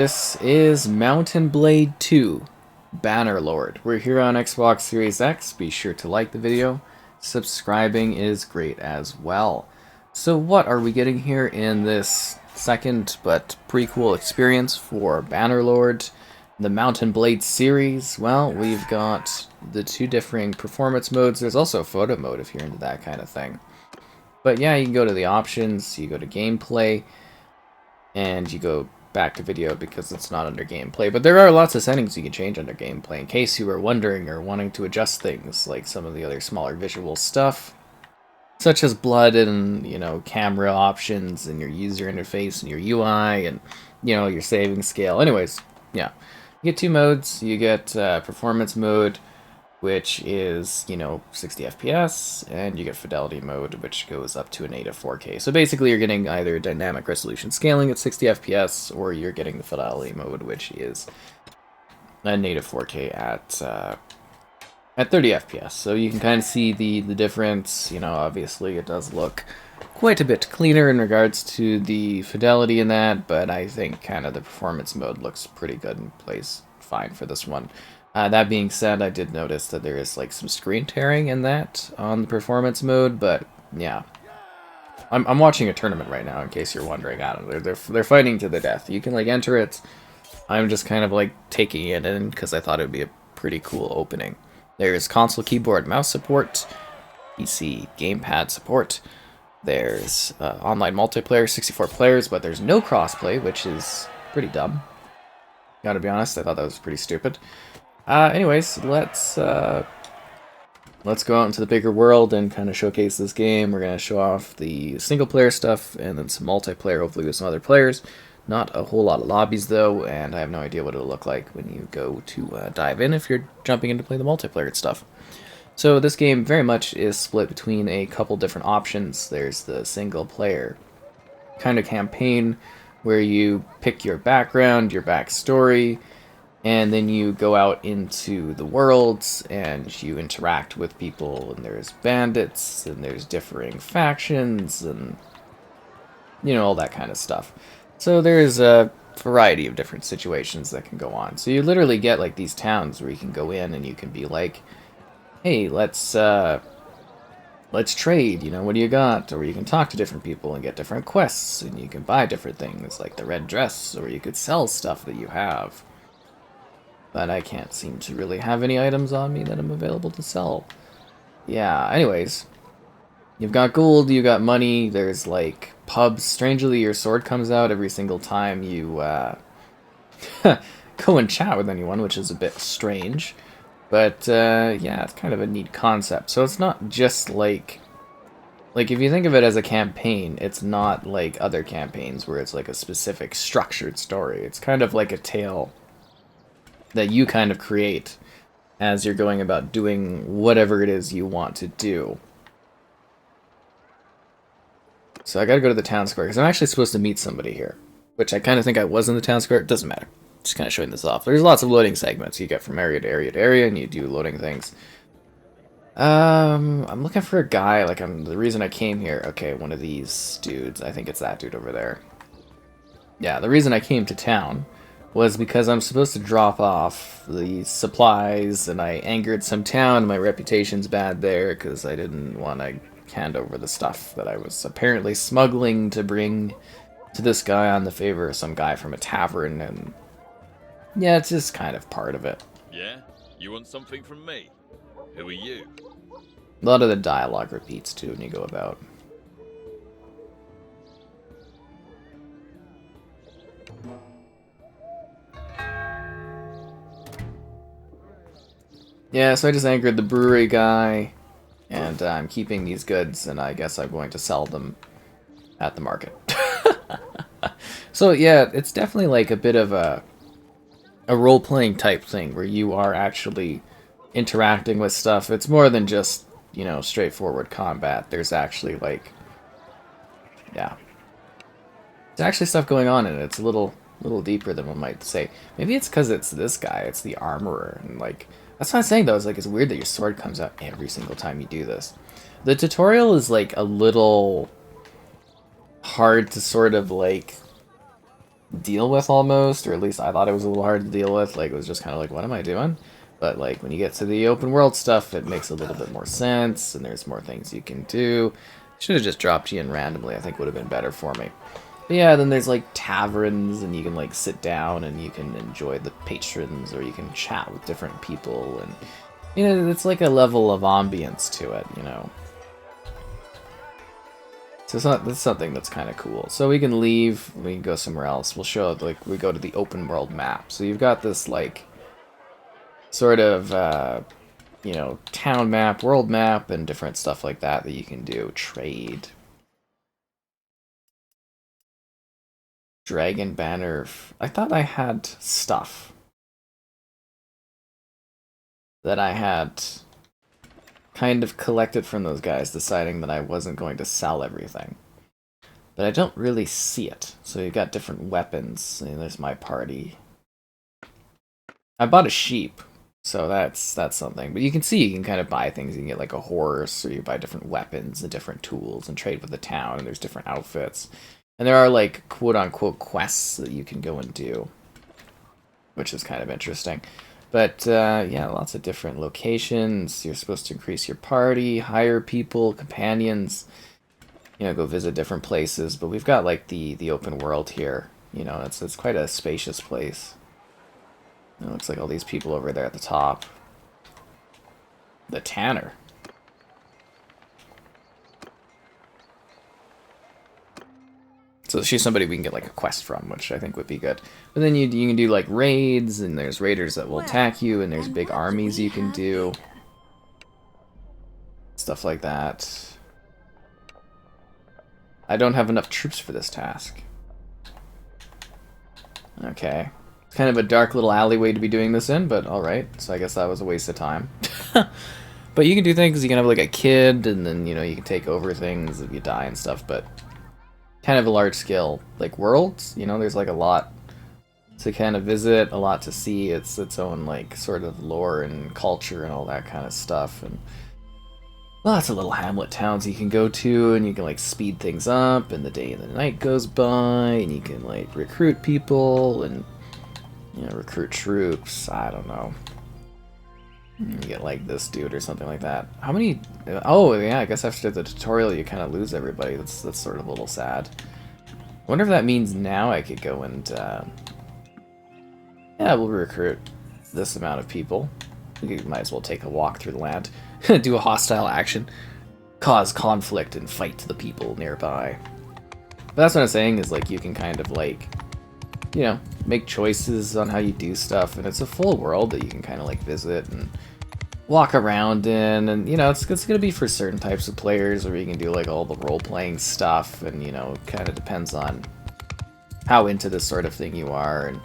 This is Mountain Blade 2, Bannerlord. We're here on Xbox Series X. Be sure to like the video. Subscribing is great as well. So what are we getting here in this second but prequel experience for Bannerlord, the Mountain Blade series? Well, we've got the two differing performance modes. There's also a photo mode if you're into that kind of thing. But yeah, you can go to the options, you go to gameplay, and you go back to video because it's not under gameplay. But there are lots of settings you can change under gameplay in case you were wondering or wanting to adjust things like some of the other smaller visual stuff, such as blood and, camera options and your user interface and your UI and, your saving scale. Anyways, yeah. You get two modes. You get performance mode, which is, 60 FPS, and you get fidelity mode, which goes up to a native 4K. So basically you're getting either dynamic resolution scaling at 60 FPS, or you're getting the fidelity mode, which is a native 4K at 30 FPS. So you can kind of see the difference. Obviously it does look quite a bit cleaner in regards to the fidelity in that, but I think kind of the performance mode looks pretty good and plays fine for this one. That being said, I did notice that there is like some screen tearing in that on the performance mode, but yeah. I'm watching a tournament right now, in case you're wondering. I don't know, they're fighting to the death. You can like enter it. I'm just kind of like taking it in because I thought it would be a pretty cool opening. There's console keyboard mouse support, PC gamepad support. There's online multiplayer, 64 players, but there's no crossplay, which is pretty dumb. Gotta be honest, I thought that was pretty stupid. Anyways, let's go out into the bigger world and kind of showcase this game. We're going to show off the single-player stuff and then some multiplayer, hopefully with some other players. Not a whole lot of lobbies, though, and I have no idea what it'll look like when you go to dive in if you're jumping in to play the multiplayer and stuff. So this game very much is split between a couple different options. There's the single-player kind of campaign where you pick your background, your backstory, and then you go out into the worlds and you interact with people, and there's bandits and there's differing factions and all that kind of stuff. So there's a variety of different situations that can go on. So you literally get like these towns where you can go in and you can be like, hey, let's trade, what do you got? Or you can talk to different people and get different quests, and you can buy different things like the red dress, or you could sell stuff that you have. But I can't seem to really have any items on me that I'm available to sell. Yeah, anyways. You've got gold, you got money, there's like pubs. Strangely, your sword comes out every single time you go and chat with anyone, which is a bit strange. But yeah, it's kind of a neat concept. So it's not just like if you think of it as a campaign, it's not like other campaigns where it's like a specific structured story. It's kind of like a tale that you kind of create as you're going about doing whatever it is you want to do. So I gotta go to the town square, because I'm actually supposed to meet somebody here, which I kind of think I was in the town square. It doesn't matter. Just kind of showing this off. There's lots of loading segments you get from area to area to area, and you do loading things. I'm looking for a guy, the reason I came here. Okay, one of these dudes. I think it's that dude over there. Yeah, the reason I came to town was because I'm supposed to drop off the supplies, and I angered some town. My reputation's bad there because I didn't want to hand over the stuff that I was apparently smuggling to bring to this guy on the favor of some guy from a tavern, and yeah, it's just kind of part of it. Yeah? You want something from me? Who are you? A lot of the dialogue repeats too when you go about. Yeah, so I just angered the brewery guy, and I'm keeping these goods, and I guess I'm going to sell them at the market. So yeah, it's definitely like a bit of a role-playing type thing where you are actually interacting with stuff. It's more than just, straightforward combat. There's actually like, yeah. There's actually stuff going on in it. It's a little deeper than one might say. Maybe it's because it's this guy, it's the armorer, and like, that's what I'm saying though, it's weird that your sword comes out every single time you do this. The tutorial is like a little hard to sort of like deal with almost, or at least I thought it was a little hard to deal with. Like, it was just kind of like, what am I doing? But like when you get to the open world stuff, it makes a little bit more sense, and there's more things you can do. Should have just dropped you in randomly. I think would have been better for me. But yeah, then there's like taverns, and you can like sit down and you can enjoy the patrons, or you can chat with different people, and you know, it's like a level of ambience to it, you know. So that's something that's kind of cool. So we can leave, we can go somewhere else. We'll show, like, we go to the open world map. So you've got this, like, sort of, you know, town map, world map, and different stuff like that that you can do. Trade. Dragon banner. I thought I had stuff that I had kind of collected from those guys, deciding that I wasn't going to sell everything. But I don't really see it. So you've got different weapons. And there's my party. I bought a sheep, so that's something. But you can see you can kind of buy things. You can get like a horse, or you buy different weapons and different tools and trade with the town, and there's different outfits. And there are like quote-unquote quests that you can go and do, which is kind of interesting. But yeah, lots of different locations. You're supposed to increase your party, hire people, companions, you know, go visit different places. But we've got like the open world here. You know, it's quite a spacious place. It looks like all these people over there at the top. The Tanner. So she's somebody we can get like a quest from, which I think would be good. But then you can do like raids, and there's raiders that will attack you, and there's big armies you can do. Stuff like that. I don't have enough troops for this task. Okay. It's kind of a dark little alleyway to be doing this in, but alright. So I guess that was a waste of time. But you can do things, you can have like a kid, and then, you know, you can take over things if you die and stuff, but kind of a large scale, like, worlds, you know, there's like a lot to kind of visit, a lot to see. It's its own, like, sort of lore and culture and all that kind of stuff, and lots of little hamlet towns you can go to, and you can, like, speed things up, and the day and the night goes by, and you can, like, recruit people, and, you know, recruit troops. I don't know. You get, like, this dude or something like that. How many... Oh, yeah, I guess after the tutorial you kind of lose everybody. That's sort of a little sad. I wonder if that means now I could go and... Yeah, we'll recruit this amount of people. We might as well take a walk through the land. Do a hostile action. Cause conflict and fight the people nearby. But that's what I'm saying, is, like, you can kind of, like... You know, make choices on how you do stuff, and it's a full world that you can kind of, like, visit and walk around in, and, you know, it's gonna be for certain types of players, where you can do, like, all the role-playing stuff, and, you know, it kind of depends on how into this sort of thing you are, and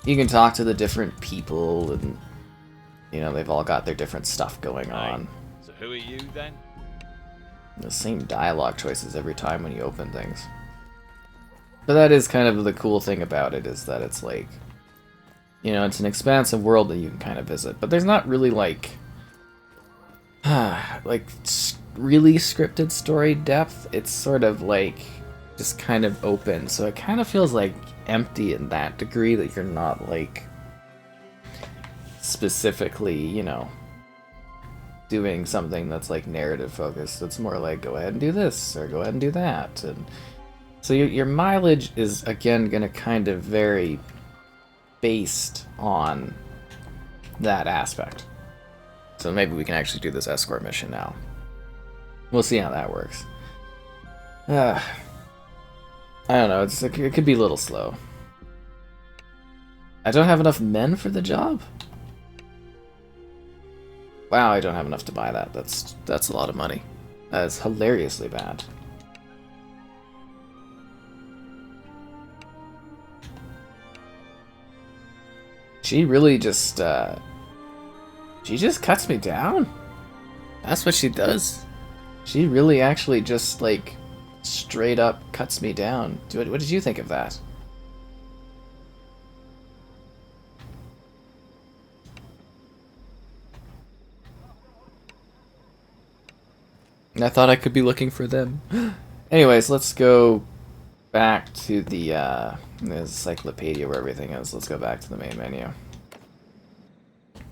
you can talk to the different people, and, you know, they've all got their different stuff going on. So who are you, then? The same dialogue choices every time when you open things. But that is kind of the cool thing about it, is that it's like, you know, it's an expansive world that you can kind of visit, but there's not really like, like really scripted story depth. It's sort of like just kind of open, so it kind of feels like empty in that degree, that you're not like specifically, you know, doing something that's like narrative focused. It's more like, go ahead and do this, or go ahead and do that, and so your mileage is, again, going to kind of vary based on that aspect. So maybe we can actually do this escort mission now. We'll see how that works. I don't know, it could be a little slow. I don't have enough men for the job? Wow, I don't have enough to buy that. That's a lot of money. That is hilariously bad. She really just, she just cuts me down? That's what she does? She really actually just, like, straight up cuts me down. What did you think of that? I thought I could be looking for them. Anyways, let's go back to the There's a encyclopedia where everything is. Let's go back to the main menu.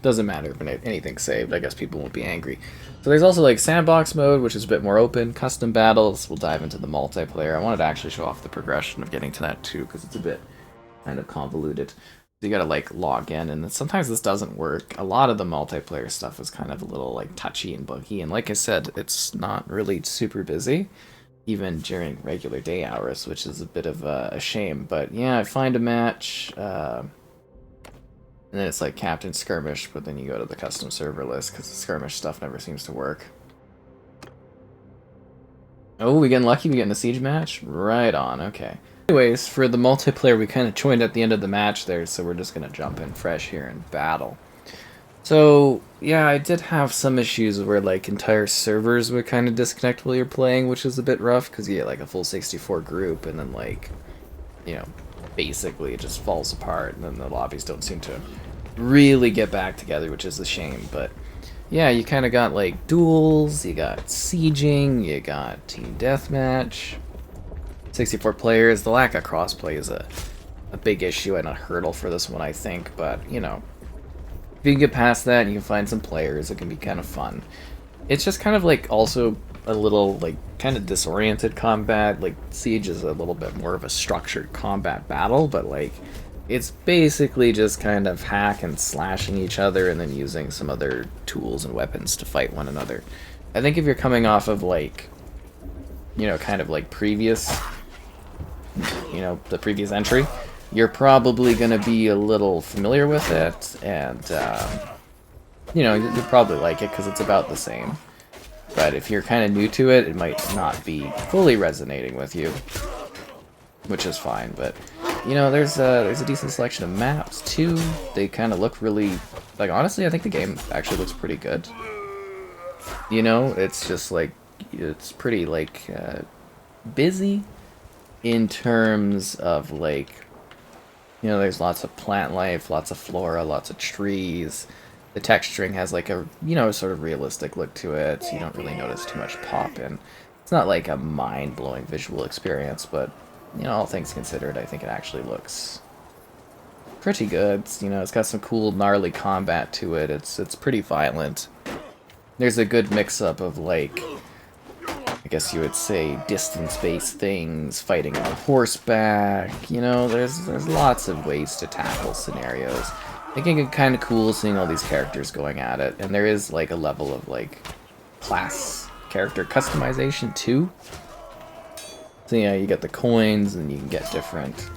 Doesn't matter if anything's saved. I guess people won't be angry. So there's also like sandbox mode, which is a bit more open. Custom battles. We'll dive into the multiplayer. I wanted to actually show off the progression of getting to that too, because it's a bit kind of convoluted. So you gotta like log in, and sometimes this doesn't work. A lot of the multiplayer stuff is kind of a little like touchy and buggy, and like I said, it's not really super busy, even during regular day hours, which is a bit of a shame. But yeah, I find a match, and then it's like Captain Skirmish, but then you go to the custom server list, because the skirmish stuff never seems to work. Oh, we getting lucky? We getting a siege match? Right on, okay. Anyways, for the multiplayer, we kind of joined at the end of the match there, so we're just going to jump in fresh here and battle. So, yeah, I did have some issues where, like, entire servers would kind of disconnect while you're playing, which is a bit rough, because you get, like, a full 64 group, and then, like, you know, basically it just falls apart, and then the lobbies don't seem to really get back together, which is a shame. But, yeah, you kind of got, like, duels, you got sieging, you got team deathmatch, 64 players. The lack of crossplay is a big issue and a hurdle for this one, I think, but, you know, if you can get past that and you can find some players, it can be kind of fun. It's just kind of like also a little like kind of disoriented combat. Like Siege is a little bit more of a structured combat battle, but like it's basically just kind of hack and slashing each other and then using some other tools and weapons to fight one another. I think if you're coming off of like, you know, kind of like previous, you know, the previous entry, you're probably going to be a little familiar with it, and, you know, you'll probably like it because it's about the same. But if you're kind of new to it, it might not be fully resonating with you, which is fine. But, you know, there's a decent selection of maps, too. They kind of look really, like, honestly, I think the game actually looks pretty good. You know, it's just, like, it's pretty, like, busy in terms of, like, you know, there's lots of plant life, lots of flora, lots of trees. The texturing has like a, you know, sort of realistic look to it, so you don't really notice too much pop in. It's not like a mind-blowing visual experience, but, you know, all things considered, I think it actually looks pretty good. You know, it's got some cool, gnarly combat to it. It's pretty violent. There's a good mix-up of, like, I guess you would say distance-based things, fighting on horseback, you know, there's lots of ways to tackle scenarios. I think it's kind of cool seeing all these characters going at it, and there is like a level of like class character customization too. So yeah, you get the coins and you can get different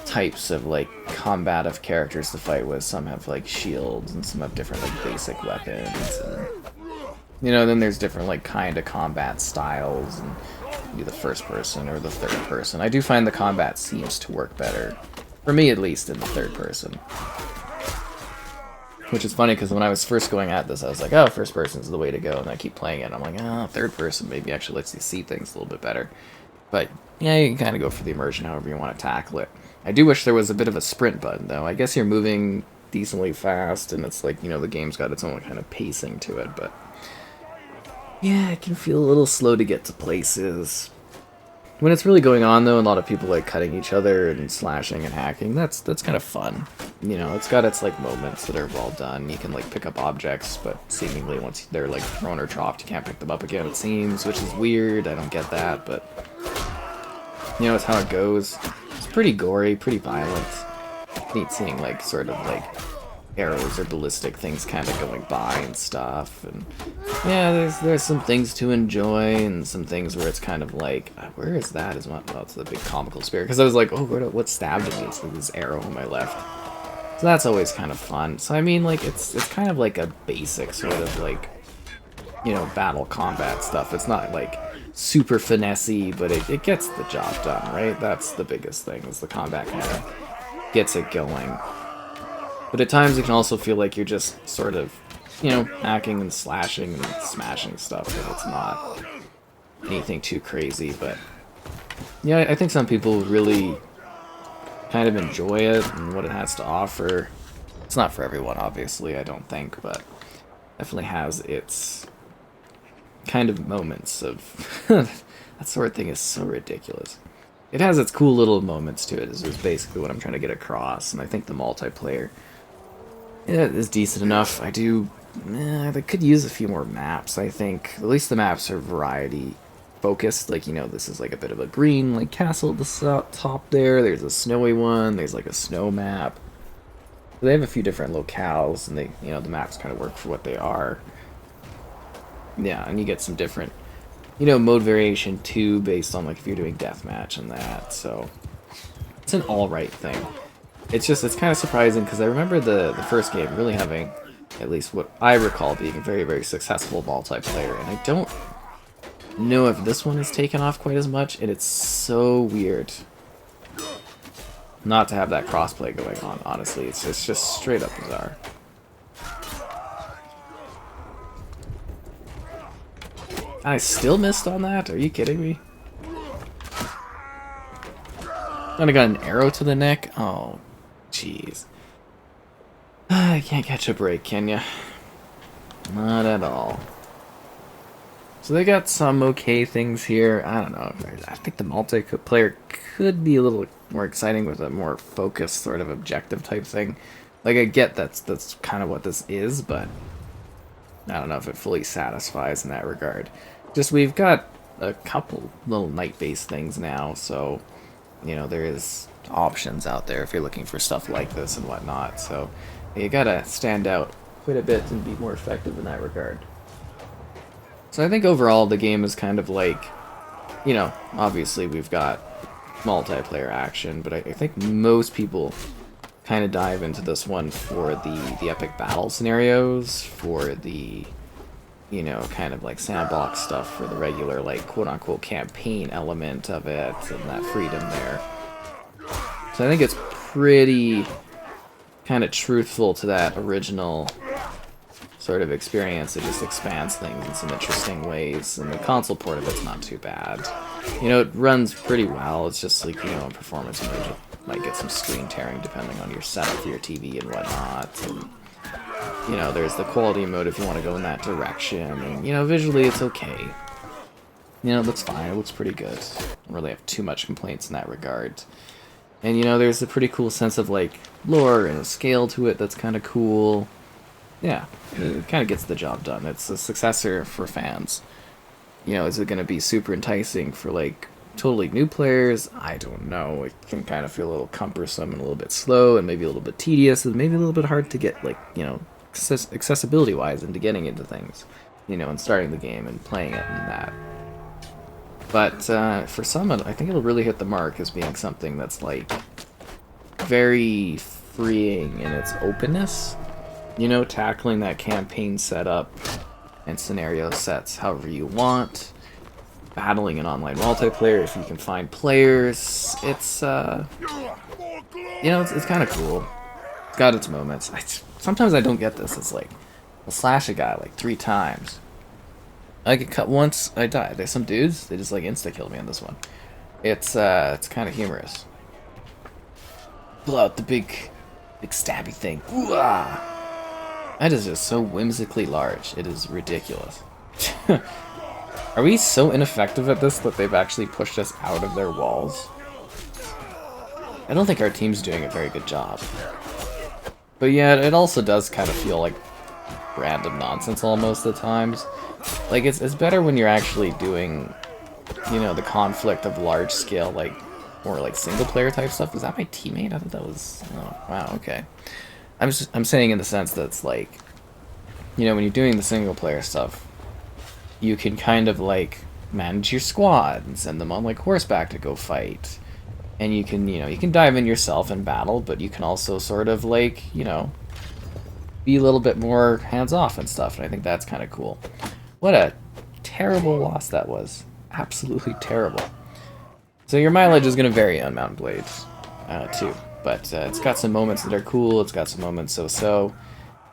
types of like combative characters to fight with. Some have like shields and some have different like basic weapons, and you know, then there's different, like, kind of combat styles, and be the first person or the third person. I do find the combat seems to work better, for me at least, in the third person. Which is funny, because when I was first going at this, I was like, oh, first person's the way to go, and I keep playing it, and I'm like, oh, third person maybe actually lets you see things a little bit better. But, yeah, you can kind of go for the immersion however you want to tackle it. I do wish there was a bit of a sprint button, though. I guess you're moving decently fast, and it's like, you know, the game's got its own kind of pacing to it, but yeah, it can feel a little slow to get to places. When it's really going on, though, a lot of people like cutting each other and slashing and hacking. That's kind of fun. You know, it's got its like moments that are well done. You can like pick up objects, but seemingly once they're like thrown or dropped, you can't pick them up again, it seems, which is weird. I don't get that, but you know, it's how it goes. It's pretty gory, pretty violent. Neat seeing like sort of like arrows or ballistic things kind of going by and stuff, and yeah, there's some things to enjoy and some things where it's kind of like, where is that? Is what? Well, it's the big comical spirit, because I was like, oh, what stabbed me? It's like this arrow on my left. So that's always kind of fun. So I mean, like it's kind of like a basic sort of like, you know, battle combat stuff. It's not like super finessey, but it gets the job done, right? That's the biggest thing, is the combat kind of gets it going. But at times it can also feel like you're just sort of, you know, hacking and slashing and smashing stuff, if it's not anything too crazy. But yeah, I think some people really kind of enjoy it and what it has to offer. It's not for everyone, obviously, I don't think, but definitely has its kind of moments of that sort of thing is so ridiculous. it has its cool little moments to it, is basically what I'm trying to get across, and I think the multiplayer, yeah, is decent enough. They could use a few more maps, I think. At least the maps are variety focused. Like, this is like a bit of a green, like, castle at the top there. There's a snowy one. There's like a snow map. They have a few different locales, and the maps kind of work for what they are. Yeah, and you get some different, mode variation too, based on like if you're doing deathmatch and that. So it's an alright thing. It's kind of surprising because I remember the first game really having, at least what I recall, being a very, very successful multiplayer, and I don't know if this one has taken off quite as much, and it's so weird not to have that crossplay going on, honestly. It's just straight up bizarre. I still missed on that? Are you kidding me? And I got an arrow to the neck? Oh, jeez. You can't catch a break, can ya? Not at all. So they got some okay things here. I don't know. I think the multiplayer could be a little more exciting with a more focused sort of objective type thing. Like, I get that's kind of what this is, but I don't know if it fully satisfies in that regard. Just, we've got a couple little night-based things now, so, there is options out there if you're looking for stuff like this and whatnot. So you gotta stand out quite a bit and be more effective in that regard. So I think overall the game is kind of like, obviously we've got multiplayer action, but I think most people kind of dive into this one for the epic battle scenarios, for the, kind of like sandbox stuff, for the regular, like, quote-unquote campaign element of it, and that freedom there. So I think it's pretty kind of truthful to that original sort of experience. It just expands things in some interesting ways, and the console port of it's not too bad. It runs pretty well. It's just like, in performance mode, you might get some screen tearing depending on your setup for your TV and whatnot. And, there's the quality mode if you want to go in that direction. And, visually it's okay. It looks fine. It looks pretty good. I don't really have too much complaints in that regard. And, there's a pretty cool sense of, like, lore and a scale to it that's kind of cool. Yeah, it kind of gets the job done. It's a successor for fans. Is it going to be super enticing for, like, totally new players? I don't know. It can kind of feel a little cumbersome and a little bit slow and maybe a little bit tedious and maybe a little bit hard to get, like, accessibility-wise into getting into things, and starting the game and playing it and that. But for some, I think it'll really hit the mark as being something that's, like, very freeing in its openness. Tackling that campaign setup and scenario sets however you want. Battling in online multiplayer if you can find players. It's, it's kind of cool. It's got its moments. Sometimes I don't get this. It's like, I'll slash a guy like 3 times. I get cut once, I die. There's some dudes, they just like insta-kill me on this one. It's kind of humorous. Pull out the big stabby thing. Ooh-ah! That is just so whimsically large. It is ridiculous. Are we so ineffective at this that they've actually pushed us out of their walls? I don't think our team's doing a very good job. But yeah, it also does kind of feel like random nonsense almost at times. Like, it's better when you're actually doing, the conflict of large scale, like, or like single player type stuff. Was that my teammate? I thought that was, oh, wow, okay. I'm saying in the sense that it's like, when you're doing the single player stuff, you can kind of like manage your squad and send them on like horseback to go fight. And you can dive in yourself and battle, but you can also sort of like, be a little bit more hands-off and stuff, and I think that's kind of cool. What a terrible loss that was. Absolutely terrible. So your mileage is going to vary on Mountain Blades, too. But it's got some moments that are cool, it's got some moments so-so,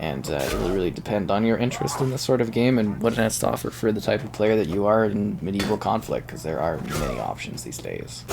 and it will really depend on your interest in this sort of game and what it has to offer for the type of player that you are in medieval conflict, because there are many options these days.